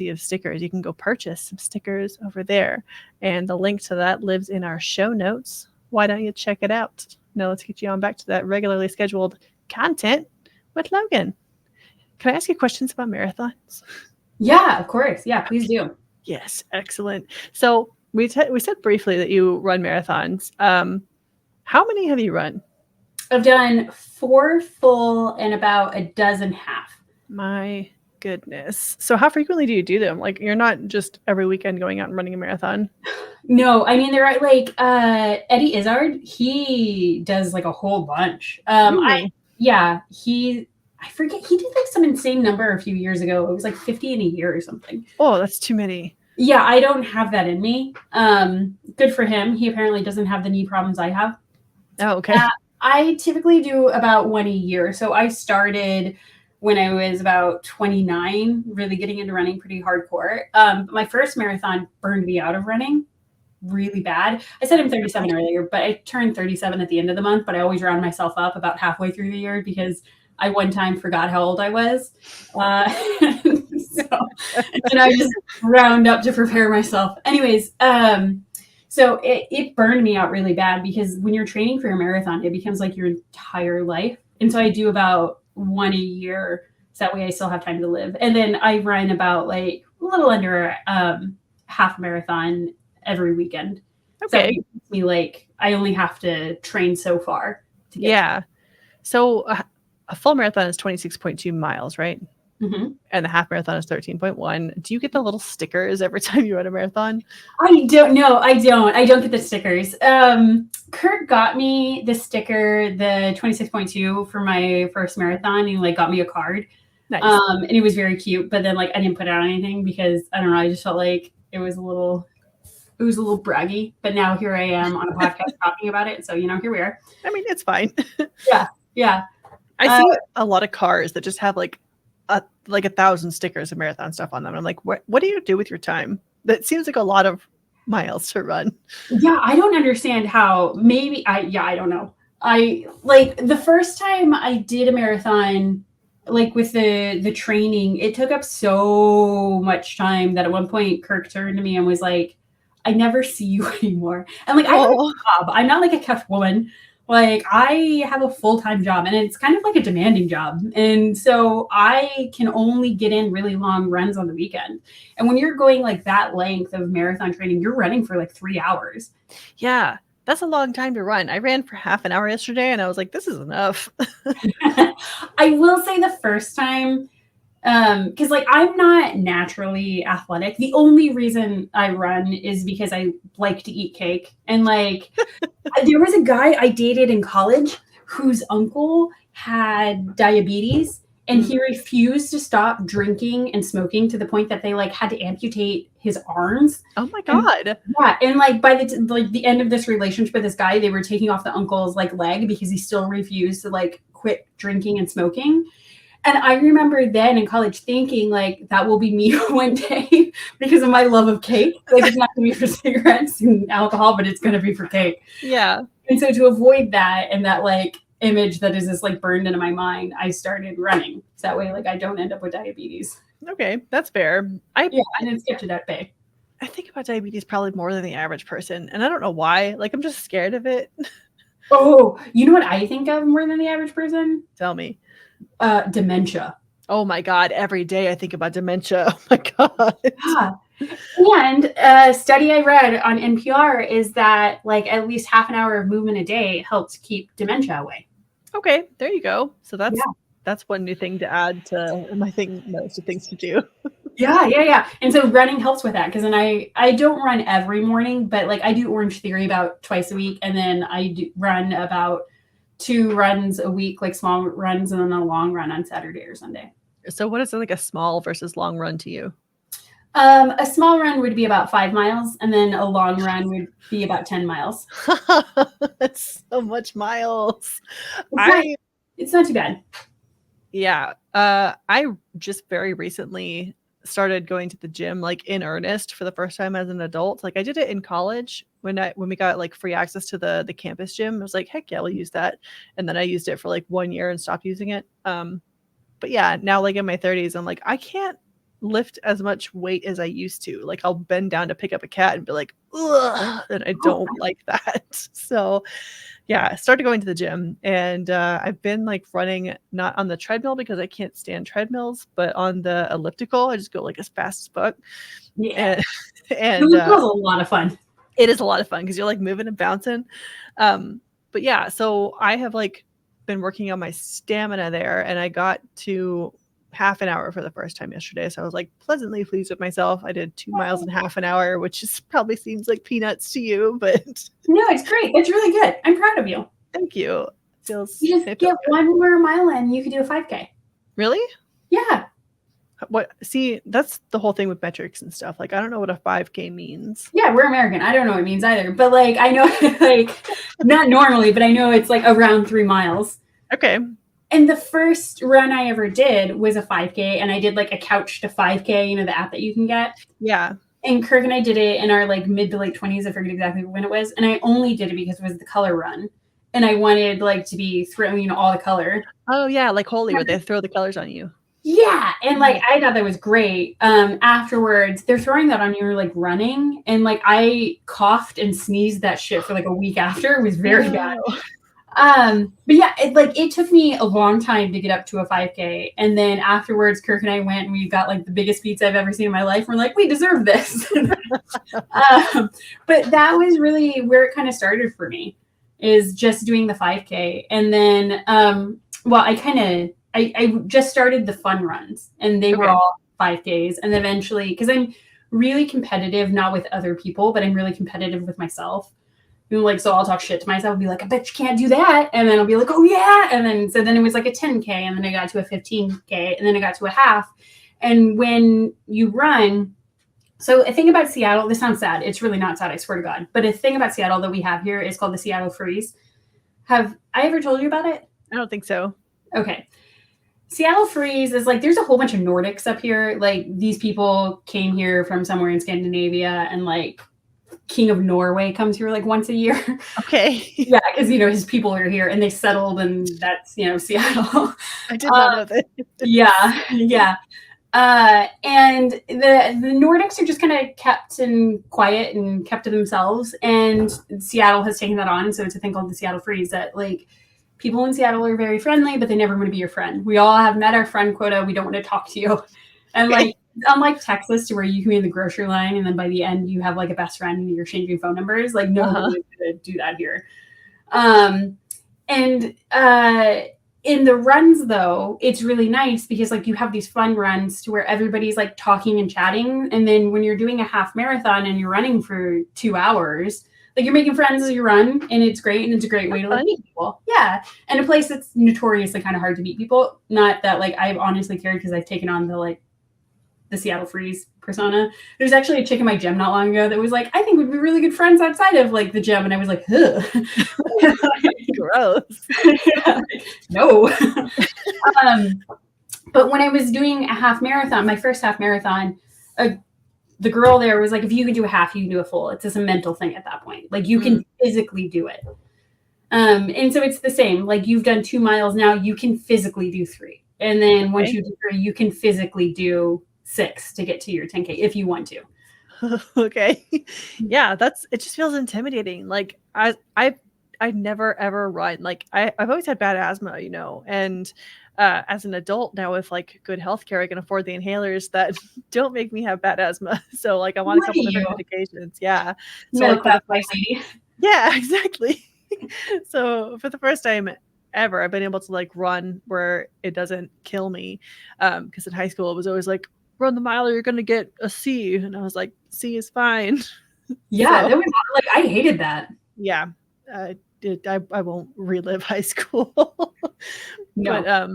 of stickers. You can go purchase some stickers over there. And the link to that lives in our show notes. Why don't you check it out? Now let's get you on back to that regularly scheduled content with Logan. Can I ask you questions about marathons? Yeah, of course. Yeah, please do. Yes, excellent. So we said briefly that you run marathons. How many have you run? I've done 4 full and about a dozen half. My goodness. So how frequently do you do them? Like, you're not just every weekend going out and running a marathon. No, I mean, there are like Eddie Izzard. He does like a whole bunch. Really? I forget. He did like some insane number a few years ago. It was like 50 in a year or something. Oh, that's too many. Yeah, I don't have that in me. Good for him. He apparently doesn't have the knee problems I have. Oh, okay. I typically do about 1 a year. So I started when I was about 29, really getting into running pretty hardcore. My first marathon burned me out of running. really bad. I said I'm 37 earlier, but I turned 37 at the end of the month, but I always round myself up about halfway through the year because I one time forgot how old I was. And I just round up to prepare myself. Anyways, so it burned me out really bad because when you're training for a marathon, it becomes like your entire life. And so I do about one a year. So that way I still have time to live. And then I run about like a little under half marathon every weekend. Okay. So it makes me like, I only have to train so far to get So a full marathon is 26.2 miles, right? Mm-hmm. And the half marathon is 13.1. Do you get the little stickers every time you run a marathon? I don't know. I don't get the stickers. Kurt got me the sticker, the 26.2 for my first marathon. He like got me a card. Nice. And it was very cute, but then like I didn't put out anything because I don't know. I just felt like it was a little braggy, but now here I am on a podcast talking about it. So, here we are. I mean, it's fine. Yeah. I see a lot of cars that just have like 1,000 stickers of marathon stuff on them. I'm like, what do you do with your time? That seems like a lot of miles to run. Yeah, I don't understand how. Maybe I don't know. I like the first time I did a marathon, like with the training, it took up so much time that at one point Kirk turned to me and was like, I never see you anymore. And like, I have a job. I'm not like a kept woman. Like I have a full-time job and it's kind of like a demanding job. And so I can only get in really long runs on the weekend. And when you're going like that length of marathon training, you're running for like 3 hours. Yeah, that's a long time to run. I ran for half an hour yesterday and I was like, this is enough. I will say the first time, because like I'm not naturally athletic. The only reason I run is because I like to eat cake. And like there was a guy I dated in college whose uncle had diabetes and he refused to stop drinking and smoking to the point that they like had to amputate his arms. Oh my God. And like by the end of this relationship with this guy, they were taking off the uncle's like leg because he still refused to like quit drinking and smoking. And I remember then in college thinking like that will be me one day because of my love of cake. Like it's not going to be for cigarettes and alcohol, but it's going to be for cake. Yeah. And so to avoid that and that like image that is just like burned into my mind, I started running. So that way like I don't end up with diabetes. Okay, that's fair. I didn't skip to that day. I think about diabetes probably more than the average person. And I don't know why. Like I'm just scared of it. Oh, you know what I think of more than the average person? Tell me. Dementia. Oh my God. Every day I think about dementia. Oh my God. Yeah. And a study I read on NPR is that like at least half an hour of movement a day helps keep dementia away. Okay, there you go. So that's one new thing to add to my list of things to do. Yeah. And so running helps with that because then I don't run every morning, but like I do Orange Theory about twice a week, and then I do run about 2 runs a week, like small runs, and then a long run on Saturday or Sunday. So what is like a small versus long run to you? A small run would be about 5 miles, and then a long run would be about 10 miles. That's so much miles. It's not too bad. Yeah. I just very recently started going to the gym like in earnest for the first time as an adult. Like I did it in college when we got like free access to the campus gym. I was like, heck yeah, we'll use that. And then I used it for like 1 year and stopped using it. But yeah, now like in my 30s, I'm like, I can't lift as much weight as I used to. Like I'll bend down to pick up a cat and be like, ugh, and I don't like that. So yeah, I started going to the gym, and I've been like running not on the treadmill because I can't stand treadmills, but on the elliptical. I just go like as fast as fuck. Yeah. And it was a lot of fun. It is a lot of fun because you're like moving and bouncing. But yeah, so I have like been working on my stamina there, and I got to half an hour for the first time yesterday. So I was like pleasantly pleased with myself. I did 2 miles in half an hour, which is probably seems like peanuts to you, but no, it's great. It's really good. I'm proud of you. Thank you. You just get 1 more mile in, you could do a 5K. Really? Yeah. What? See, that's the whole thing with metrics and stuff. Like, I don't know what a 5K means. Yeah, we're American. I don't know what it means either. But like, I know, like, not normally, but I know it's like around 3 miles. Okay. And the first run I ever did was a 5K, and I did like a couch to 5K, the app that you can get. Yeah. And Kirk and I did it in our like mid to late 20s. I forget exactly when it was. And I only did it because it was the color run. And I wanted like to be throwing, all the color. Oh yeah, like Holy, where they throw the colors on you. Yeah. And like I thought that was great. Afterwards, they're throwing that on you like running. And like I coughed and sneezed that shit for like a week after. It was very bad. But yeah, it took me a long time to get up to a 5K. And then afterwards, Kirk and I went and we got like the biggest pizza I've ever seen in my life. We're like, we deserve this. But that was really where it kind of started for me, is just doing the 5K. And then, I just started the fun runs, and they were all 5Ks. And eventually, because I'm really competitive, not with other people, but I'm really competitive with myself. Like, so I'll talk shit to myself and be like, I bet you can't do that. And then I'll be like, oh yeah. And then, so then it was like a 10K, and then I got to a 15K, and then I got to a half. And when you run, so a thing about Seattle, this sounds sad. It's really not sad, I swear to God. But a thing about Seattle that we have here is called the Seattle Freeze. Have I ever told you about it? I don't think so. Okay. Seattle Freeze is like, there's a whole bunch of Nordics up here. Like, these people came here from somewhere in Scandinavia, and like King of Norway comes here like once a year. Okay. Yeah, because his people are here and they settled, and that's Seattle. I did not know that. Yeah. And the Nordics are just kind of kept and quiet and kept to themselves, and Seattle has taken that on. So it's a thing called the Seattle Freeze, that like people in Seattle are very friendly, but they never want to be your friend. We all have met our friend quota. We don't want to talk to you. And like, unlike Texas, to where you can be in the grocery line and then by the end you have like a best friend and you're changing phone numbers, like no one is going to do that here. In the runs though, it's really nice because like you have these fun runs to where everybody's like talking and chatting. And then when you're doing a half marathon and you're running for 2 hours, like you're making friends as you run, and it's great. And it's a great way to like meet people. Yeah. And a place that's notoriously kind of hard to meet people. Not that like I've honestly cared, because I've taken on the Seattle Freeze persona. There's actually a chick in my gym not long ago that was like, I think we'd be really good friends outside of like the gym. And I was like, ugh. Gross. No. But when I was doing a half marathon, my first half marathon, the girl there was like, if you can do a half, you can do a full. It's just a mental thing at that point. Like you can physically do it. And so it's the same. Like you've done 2 miles now, you can physically do 3. And then once you do 3, you can physically do 6 to get to your 10K if you want to. Okay. Yeah, it just feels intimidating. Like I've never ever run. Like I've always had bad asthma, and as an adult now with like good healthcare, I can afford the inhalers that don't make me have bad asthma. So like I'm on a couple different medications. Yeah. So like for the first, yeah, exactly. So for the first time ever, I've been able to like run where it doesn't kill me. Because in high school it was always like, run the mile or you're gonna get a C, and I was like, C is fine. Yeah, that was like, I hated that. Yeah, I won't relive high school. No. But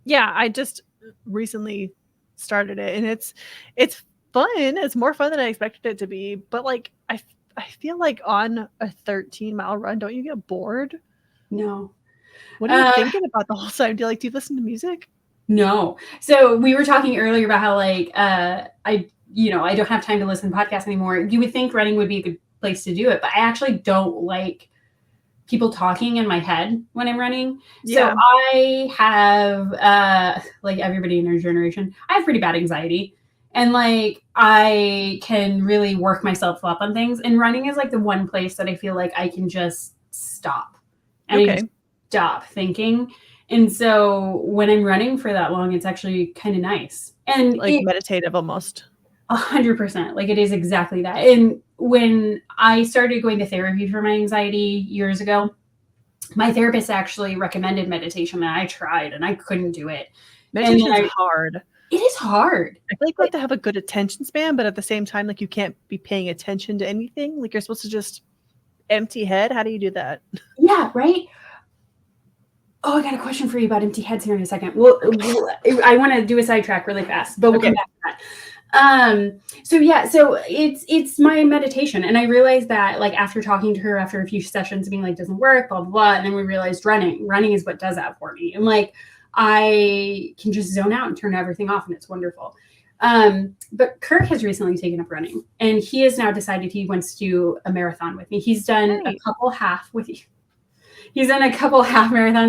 yeah, I just recently started it, and it's fun. It's more fun than I expected it to be. But like I feel like on a 13-mile run, don't you get bored? No. What are you thinking about the whole time? Do you listen to music? No. So we were talking earlier about how like I don't have time to listen to podcasts anymore. You would think running would be a good place to do it, but I actually don't like people talking in my head when I'm running. Yeah. So I have like everybody in our generation, I have pretty bad anxiety. And like I can really work myself up on things. And running is like the one place that I feel like I can just stop. And I just stop thinking. And so when I'm running for that long, it's actually kind of nice. And like meditative almost. 100%. Like it is exactly that. And when I started going to therapy for my anxiety years ago, my therapist actually recommended meditation, and I tried and I couldn't do it. Meditation is hard. It is hard. I feel like you have to have a good attention span, but at the same time, like you can't be paying attention to anything. Like you're supposed to just empty head. How do you do that? Yeah, right. Oh, I got a question for you about empty heads here in a second. Well, I want to do a sidetrack really fast, but we'll come back to that. So it's my meditation. And I realized that like after talking to her after a few sessions being like, doesn't work, blah, blah, blah. And then we realized running is what does that for me. And like, I can just zone out and turn everything off, and it's wonderful. But Kirk has recently taken up running, and he has now decided he wants to do a marathon with me. He's done a couple half marathons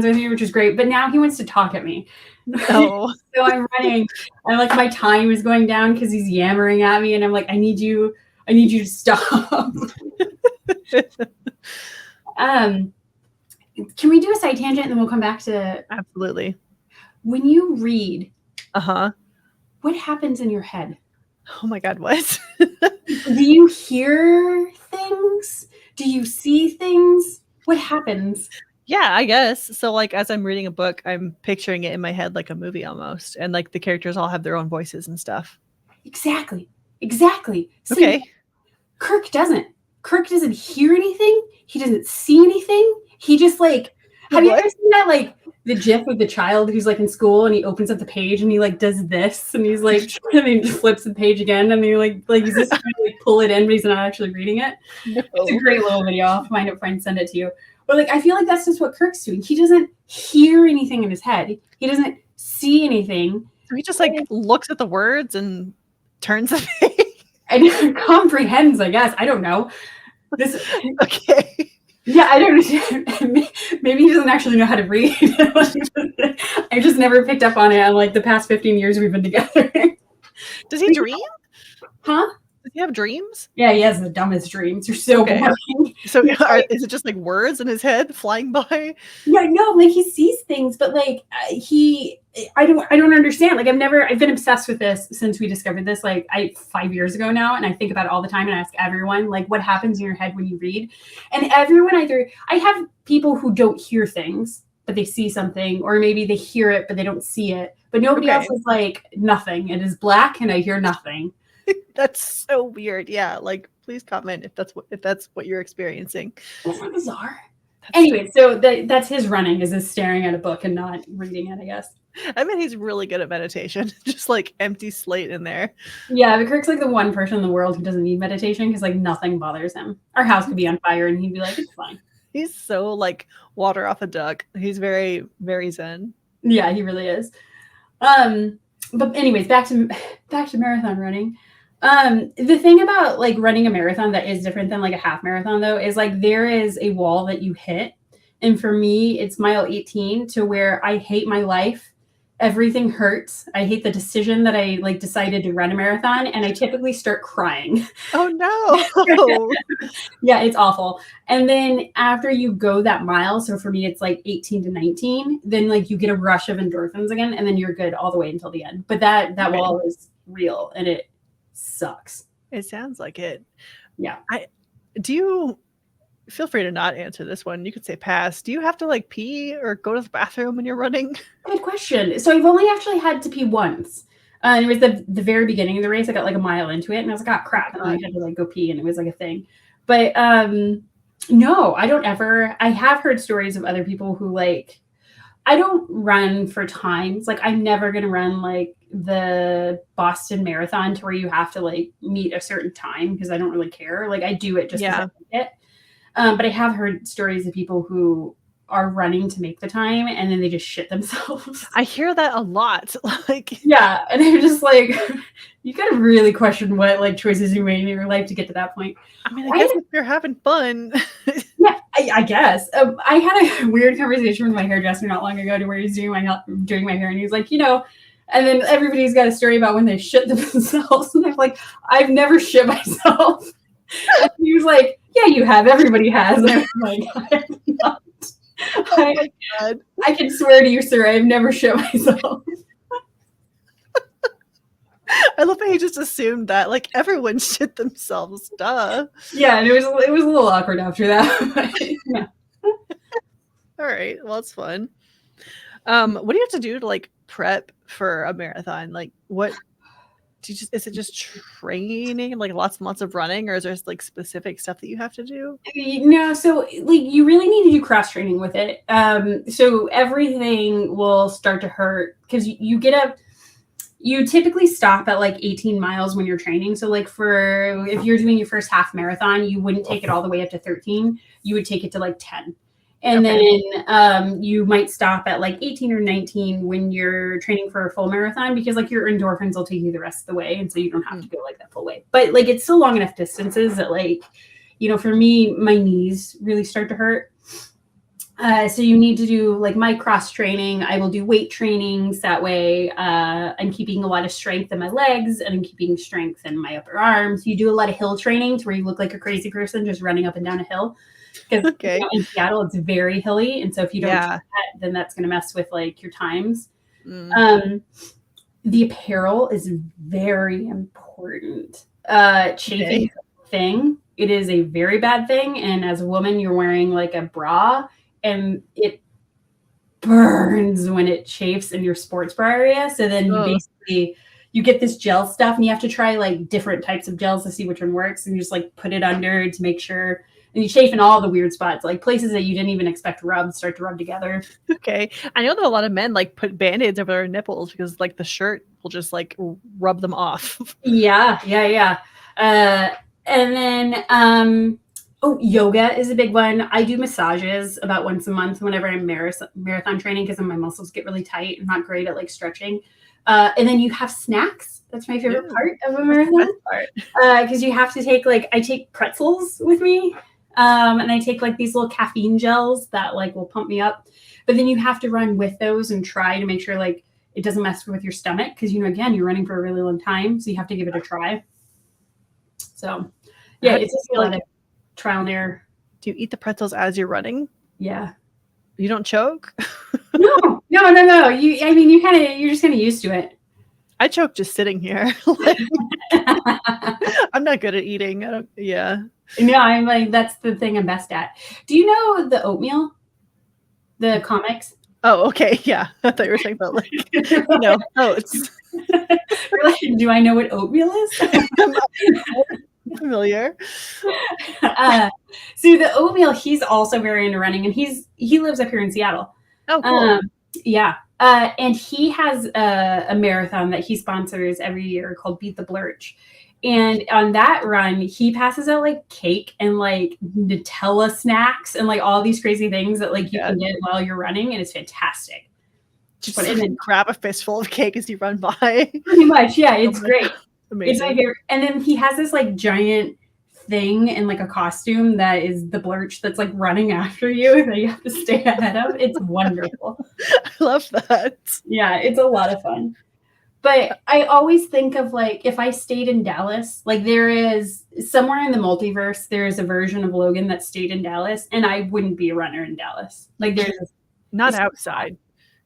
with me, which is great. But now he wants to talk at me. Oh. So I'm running, and like my time is going down because he's yammering at me, and I'm like, I need you to stop. Can we do a side tangent and then we'll come back to Absolutely. when you read? What happens in your head? Oh my God, what? Do you hear things? Do you see things? What happens? Yeah, I guess. So like as I'm reading a book, I'm picturing it in my head like a movie almost. And like the characters all have their own voices and stuff. Exactly. So Okay. Kirk doesn't hear anything. He doesn't see anything. He just like, have you ever seen that like the gif of the child who's like in school and he opens up the page and he like does this and he's like and he flips the page again and he like he's just trying to like pull it in but he's not actually reading it. No. It's a great little video. I'll find it and send it to you. But like I feel like that's just what Kirk's doing. He doesn't hear anything in his head. He doesn't see anything. So he just like looks at the words and turns the page. And comprehends, I guess. I don't know. Okay. Yeah, I don't know. Maybe he doesn't actually know how to read. I just never picked up on it in like the past 15 years we've been together. Does he dream? Huh? Does he have dreams? Yeah, he has the dumbest dreams. They're so boring. So is it just like words in his head flying by? Yeah, no, like he sees things, but like I don't understand. Like I've been obsessed with this since we discovered this, like 5 years ago now. And I think about it all the time and I ask everyone, like, what happens in your head when you read? And everyone I have people who don't hear things, but they see something, or maybe they hear it, but they don't see it. But nobody else is like nothing. It is black and I hear nothing. That's so weird. Yeah. Like, please comment if that's what you're experiencing. Isn't that bizarre? Anyway, so that's his running, is his staring at a book and not reading it, I guess. I mean, he's really good at meditation. Just like empty slate in there. Yeah, but Kirk's like the one person in the world who doesn't need meditation because like nothing bothers him. Our house could be on fire and he'd be like, it's fine. He's so like water off a duck. He's very, very zen. Yeah, he really is. But anyways, back to marathon running. The thing about like running a marathon that is different than like a half marathon though is like there is a wall that you hit. And for me, it's mile 18 to where I hate my life. Everything hurts. I hate the decision that I like decided to run a marathon and I typically start crying. Oh no. Yeah, it's awful. And then after you go that mile, so for me it's like 18 to 19, then like you get a rush of endorphins again and then you're good all the way until the end. But that wall is real and it sucks. It sounds like it. Yeah. Do you feel free to not answer this one. You could say pass. Do you have to like pee or go to the bathroom when you're running? Good question. So I've only actually had to pee once. It was the very beginning of the race. I got like a mile into it and I was like, oh crap. And I had to like go pee and it was like a thing. But no, I don't ever. I have heard stories of other people who like, I don't run for times. Like I'm never going to run like the Boston Marathon to where you have to like meet a certain time because I don't really care. Like I do it just because I like it. But I have heard stories of people who are running to make the time and then they just shit themselves. I hear that a lot. Like, yeah. And I'm just like, you got to really question what like choices you made in your life to get to that point. I mean, I guess if you're having fun. Yeah, I guess. I had a weird conversation with my hairdresser not long ago to where he's doing my hair and he's like, you know, and then everybody's got a story about when they shit themselves. And I'm like, I've never shit myself. And he was like, yeah, you have. Everybody has. And I'm like, I have not. I can swear to you, sir, I've never shit myself. I love that he just assumed that like everyone shit themselves. Duh. Yeah, and it was a little awkward after that. Yeah. All right. Well, it's fun. What do you have to do to like prep for a marathon? Like what is it just training, like lots and lots of running, or is there like specific stuff that you have to do? No, so like you really need to do cross training with it. So everything will start to hurt because you typically stop at like 18 miles when you're training. So like if you're doing your first half marathon, you wouldn't take it all the way up to 13. You would take it to like 10. And Okay. then you might stop at like 18 or 19 when you're training for a full marathon, because like your endorphins will take you the rest of the way. And so you don't have to go like that full way. But like it's still long enough distances that like, for me, my knees really start to hurt. So you need to do like my cross training. I will do weight trainings. That way I'm keeping a lot of strength in my legs and I'm keeping strength in my upper arms. You do a lot of hill trainings where you look like a crazy person just running up and down a hill. Because Okay. in Seattle, it's very hilly. And so if you don't do Yeah. that, then that's going to mess with like your times. Mm. The apparel is very important. Chafing Okay. is a thing. It is a very bad thing. And as a woman, you're wearing like a bra and it burns when it chafes in your sports bra area. So then you Oh, basically you get this gel stuff and you have to try like different types of gels to see which one works, and you just like put it under to make sure. And you chafe in all the weird spots, like places that you didn't even expect rub start to rub together. okay. I know that a lot of men like put band-aids over their nipples because like the shirt will just like rub them off. Yeah. And then yoga is a big one. I do massages about once a month whenever I'm marathon training because my muscles get really tight. I'm not great at like stretching. And then you have snacks. That's my favorite Yeah. part of a That's the marathon. best part. Because you have to take I take pretzels with me. And I take like these little caffeine gels that like will pump me up. But then you have to run with those and try to make sure like it doesn't mess with your stomach. Because, again, you're running for a really long time. So you have to give it a try. So, yeah, How do it's you just a feel lot of trial and error. Do you eat the pretzels as you're running? Yeah. You don't choke? No. You're just kind of used to it. I choke just sitting here. I'm not good at eating. Yeah. No, I'm like, that's the thing I'm best at. Do you know the oatmeal? The comics? Oh, okay. Yeah. I thought you were saying about oats. Do I know what oatmeal is? I'm familiar. So the oatmeal, he's also very into running, and he lives up here in Seattle. Oh, cool. Yeah. And he has a marathon that he sponsors every year called Beat the Blurch. And on that run, he passes out like cake and like Nutella snacks and like all these crazy things that like you can get while you're running, and it's fantastic. Just grab a fistful of cake as you run by. Pretty much, yeah, it's great. Amazing. It's my favorite. And then he has this like giant thing in like a costume that is the Blurch that's like running after you that you have to stay ahead of. It's wonderful. I love that. Yeah, it's a lot of fun. But I always think of like if I stayed in Dallas, like there is somewhere in the multiverse, there is a version of Logan that stayed in Dallas, and I wouldn't be a runner in Dallas. Like there's not outside.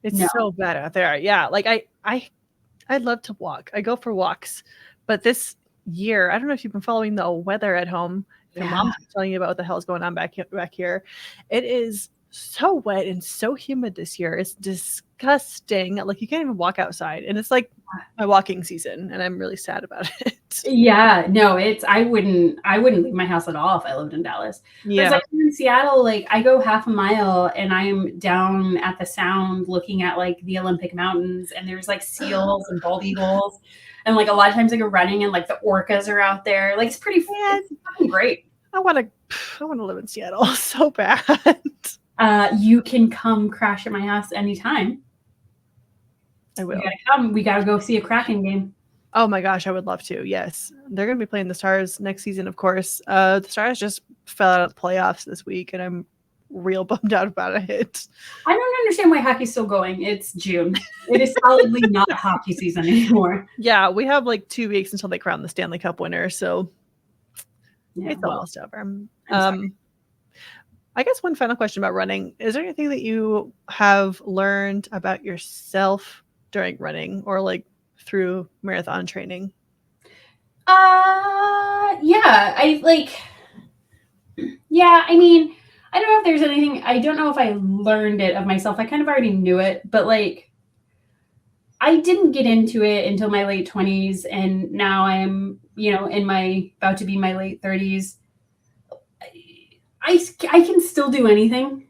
It's so bad out there. Yeah, like I'd love to walk. I go for walks, but this year, I don't know if you've been following the weather at home. Your mom's telling you about what the hell's going on back here. It is so wet and so humid this year. It's disgusting. Like you can't even walk outside, and it's like my walking season, and I'm really sad about it. Yeah, no, I wouldn't leave my house at all if I lived in Dallas. Yeah, like in Seattle, like I go half a mile and I'm down at the Sound looking at like the Olympic Mountains, and there's like seals and bald eagles, and like a lot of times I go running and like the orcas are out there. Like it's pretty it's fucking great. I want to live in Seattle so bad. You can come crash at my house anytime. I will. You gotta come. We gotta go see a Kraken game. Oh my gosh, I would love to. Yes. They're going to be playing the Stars next season, of course. The Stars just fell out of the playoffs this week, and I'm real bummed out about it. I don't understand why hockey's still going. It's June. It is solidly not hockey season anymore. Yeah, we have like 2 weeks until they crown the Stanley Cup winner, so it's almost over. I guess one final question about running. Is there anything that you have learned about yourself during running or like through marathon training? I mean, I don't know if there's anything. I don't know if I learned it of myself. I kind of already knew it, but like I didn't get into it until my late 20s, and now I'm, in about to be my late 30s. I can still do anything.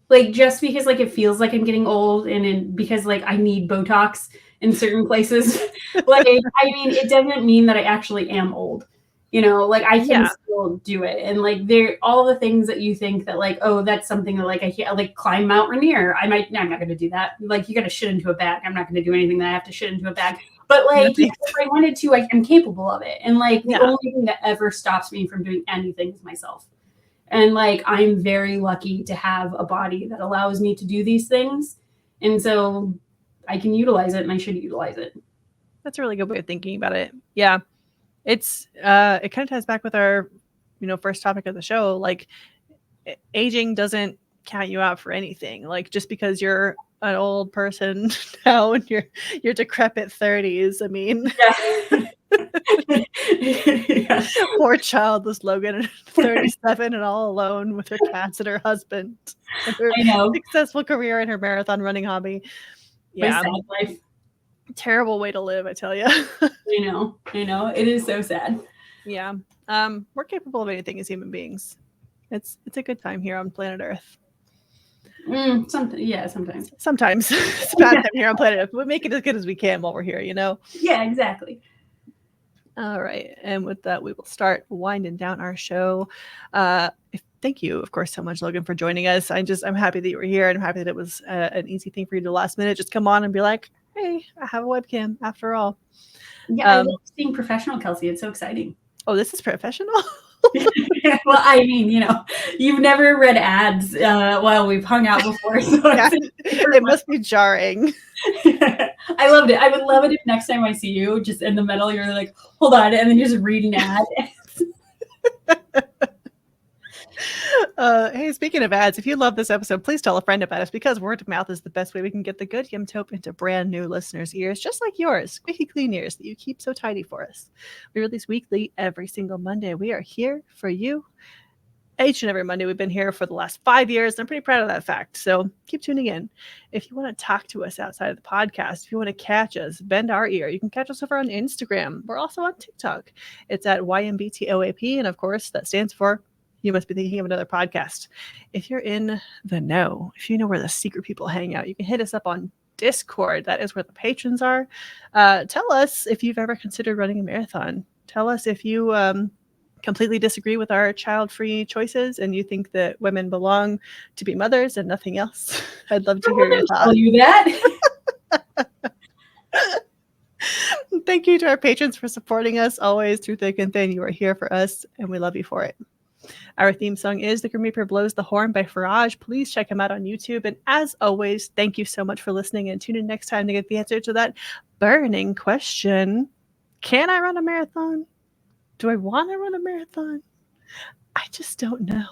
Like just because like it feels like I'm getting old, and because like I need Botox in certain places. Like, I mean, it doesn't mean that I actually am old. You know, like I can Yeah. still do it. And like there, all the things that you think that like, oh, that's something that like I can't like climb Mount Rainier. I'm not going to do that. Like you got to shit into a bag. I'm not going to do anything that I have to shit into a bag. But like, you know, if I wanted to, I'm capable of it. And like the only thing that ever stops me from doing anything is myself. And like, I'm very lucky to have a body that allows me to do these things. And so I can utilize it and I should utilize it. That's a really good way of thinking about it. Yeah. It's it kind of ties back with our, first topic of the show. Like aging doesn't count you out for anything. Like just because you're an old person now in your decrepit 30s. I mean, Yeah. Poor childless Logan, 37 and all alone with her cats and her husband. And her I know. successful career in her marathon running hobby. Yeah. My sad life. Terrible way to live, I tell you. I know. It is so sad. Yeah. We're capable of anything as human beings. It's a good time here on planet Earth. Sometimes. Sometimes it's a bad time here on planet Earth. We make it as good as we can while we're here, Yeah, exactly. All right. And with that, we will start winding down our show. Thank you, of course, so much, Logan, for joining us. I'm happy that you were here, and I'm happy that it was an easy thing for you to last minute just come on and be like, hey, I have a webcam after all. Yeah, I love seeing professional, Kelsey. It's so exciting. Oh, this is professional? Well, I mean, you've never read ads while we've hung out before. So yeah, it must be jarring. I loved it. I would love it if next time I see you, just in the middle, you're like, hold on, and then you just read an ad. Hey, speaking of ads, if you love this episode, please tell a friend about us, because word of mouth is the best way we can get the good YMBToAP into brand new listeners' ears, just like yours, squeaky clean ears that you keep so tidy for us. We release weekly every single Monday. We are here for you each and every Monday. We've been here for the last 5 years, and I'm pretty proud of that fact. So keep tuning in. If you want to talk to us outside of the podcast, if you want to catch us, bend our ear, you can catch us over on Instagram. We're also on TikTok. It's at YMBToAP, and of course, that stands for You Must Be Thinking of Another Podcast. If you're in the know, if you know where the secret people hang out, you can hit us up on Discord. That is where the patrons are. Tell us if you've ever considered running a marathon. Tell us if you completely disagree with our child-free choices and you think that women belong to be mothers and nothing else. I'd love to hear your thoughts. Tell you that. Thank you to our patrons for supporting us always through thick and thin. You are here for us, and we love you for it. Our theme song is The Grim Reaper Blows the Horn by Faraj. Please check him out on YouTube. And as always, thank you so much for listening, and tune in next time to get the answer to that burning question. Can I run a marathon? Do I want to run a marathon? I just don't know.